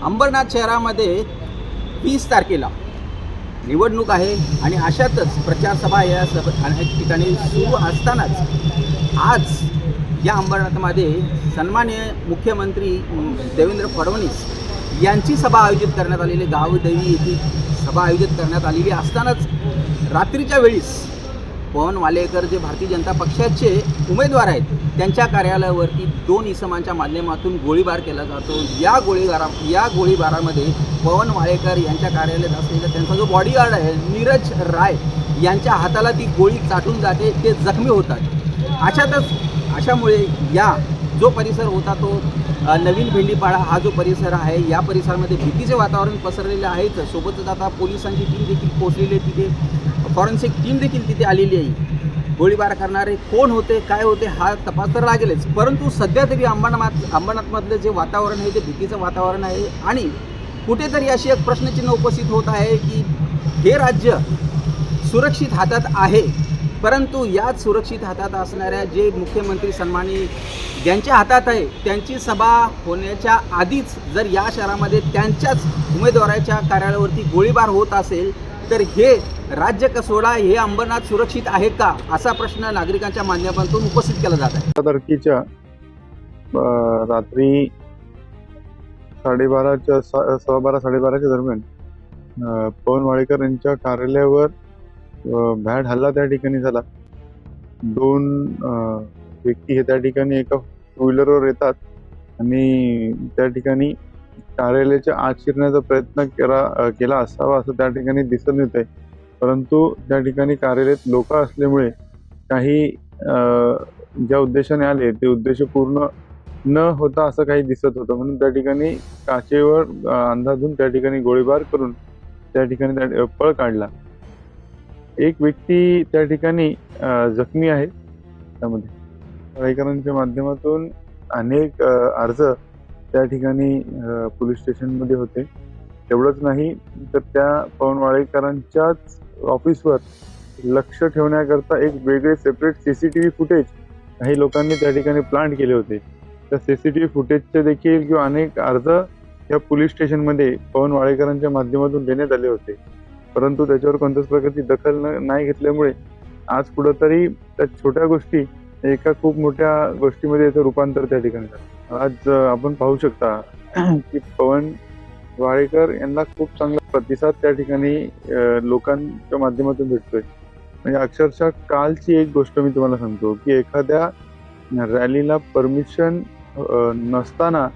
अंबरनाथ शहरामध्ये 20 तारखेला निवडणूक आहे आणि अशातच प्रचार सभा या अनेक ठिकाणी सुरू असतानाच आज या अंबरनाथमध्ये सन्माननीय मुख्यमंत्री देवेंद्र फडणवीस यांची सभा आयोजित करण्यात आलेली, गावदेवी येथील सभा आयोजित करण्यात आलेली असतानाच रात्रीच्या वेळीस पवन वालेकर जे भारतीय जनता पक्षाचे उमेदवार आहेत त्यांच्या कार्यालयावरती 2 इसमांच्या माध्यमातून गोळीबार केला जातो। या गोळीबारामध्ये पवन वालेकर यांच्या कार्यालयात असलेला त्यांचा जो बॉडीगार्ड आहे नीरज राय यांच्या हाताला ती गोळी चाटून जाते, ते जखमी होतात। अशामुळे या जो परिसर होता तो नवीन भेंडीपाडा हा जो परिसर आहे या परिसरामध्ये भीतीचे वातावरण पसरलेले आहे। सोबतच आता पोलिसांची टीम देखील पोहोचलेली आहे, तिथे फॉरेन्सिक टीम देखील तिथे आलेली आहे। गोळीबार करणारे कोण होते, काय होते हा तपास तर लागेलच, परंतु सध्या तरी अंबरनाथमधलं जे वातावरण आहे ते भीतीचं वातावरण आहे आणि कुठेतरी अशी एक प्रश्नचिन्ह उपस्थित होत आहे की हे राज्य सुरक्षित हातात आहे, परंतु याच सुरक्षित हातात असणाऱ्या जे मुख्यमंत्री सन्माननीय ज्यांच्या हातात आहे त्यांची सभा होण्याच्या आधीच जर या शहरामध्ये त्यांच्याच उमेदवाराच्या कार्यालयावरती गोळीबार होत असेल तर हे राज्य कसोडा, हे अंबरनाथ सुरक्षित आहे का, असा प्रश्न नागरिकांच्या माध्यमातून उपस्थित केला जात आहे। तारखेच्या रात्री 12:30-12:30 दरम्यान पवन वालेकर यांच्या कार्यालयावर भ्याड हल्ला त्या ठिकाणी झाला। 2 व्यक्ती हे त्या ठिकाणी एका 2 व्हीलरवर येतात आणि त्या ठिकाणी कार्यालयाच्या आत शिरण्याचा प्रयत्न केला असावा असं त्या ठिकाणी दिसून येत आहे, परंतु त्या ठिकाणी कार्यालयात लोक असल्यामुळे काही ज्या उद्देशाने आले ते उद्देश पूर्ण न होता असं काही दिसत होतं, म्हणून त्या ठिकाणी काचेवर अंदाजून त्या ठिकाणी गोळीबार करून त्या ठिकाणी पळ काढला। एक व्यक्ती त्या ठिकाणी जखमी आहे। त्यामध्ये वालेकरांच्या माध्यमातून अनेक अर्ज त्या ठिकाणी पोलीस स्टेशनमध्ये होते। तेवढंच नाही तर त्या पवन वालेकरांच्याच ऑफिसवर लक्ष ठेवण्याकरता एक वेगळे सेपरेट CCTV फुटेज काही लोकांनी त्या ठिकाणी प्लांट केले होते। त्या CCTV फुटेजचे देखील किंवा अनेक अर्ज या पोलीस स्टेशनमध्ये पवन वालेकरांच्या माध्यमातून देण्यात आले होते, परंतु त्याच्यावर कोणत्याच प्रकारची दखल नाही घेतल्यामुळे आज कुठंतरी त्या छोट्या गोष्टी एका खूप मोठ्या गोष्टीमध्ये याचं रूपांतर त्या ठिकाणी झालं। आज आपण पाहू शकता की पवन वालेकर यांना खूप चांगला प्रतिसाद त्या ठिकाणी लोकांच्या माध्यमातून भेटतोय। म्हणजे अक्षरशः कालची एक गोष्ट मी तुम्हाला सांगतो की एखाद्या रॅलीला परमिशन नसताना